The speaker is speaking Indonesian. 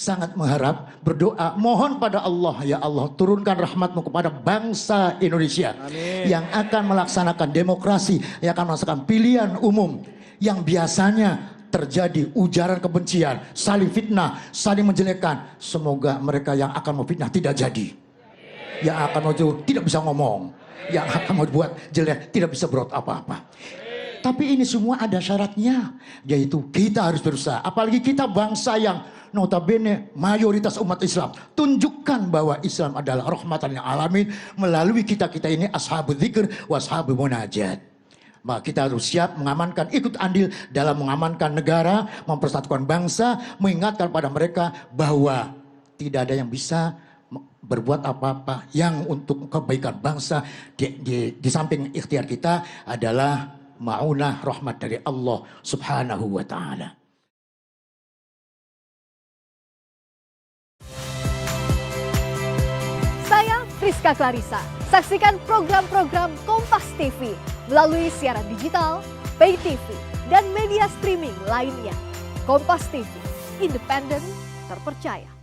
sangat mengharap, berdoa, mohon pada Allah, ya Allah turunkan rahmat-Mu kepada bangsa Indonesia. Amin. Yang akan melaksanakan demokrasi, yang akan melaksanakan pilihan umum, yang biasanya terjadi ujaran kebencian, saling fitnah, saling menjelekkan. Semoga mereka yang akan memfitnah tidak jadi. Yang akan mau tidak bisa ngomong, yang akan mau buat jelek tidak bisa berbuat apa-apa. Tapi ini semua ada syaratnya, yaitu kita harus berusaha. Apalagi kita bangsa yang notabene mayoritas umat Islam. Tunjukkan bahwa Islam adalah rahmatan lil alamin melalui kita-kita ini ashabul dzikr wa ashabul munajat. Maka kita harus siap mengamankan, ikut andil dalam mengamankan negara, mempersatukan bangsa, mengingatkan pada mereka bahwa tidak ada yang bisa berbuat apa-apa yang untuk kebaikan bangsa. Di samping ikhtiar kita adalah ma'unah rahmat dari Allah subhanahu wa ta'ala. Saya Friska Clarissa. Saksikan program-program Kompas TV melalui siaran digital, pay TV, dan media streaming lainnya. Kompas TV, independen, terpercaya.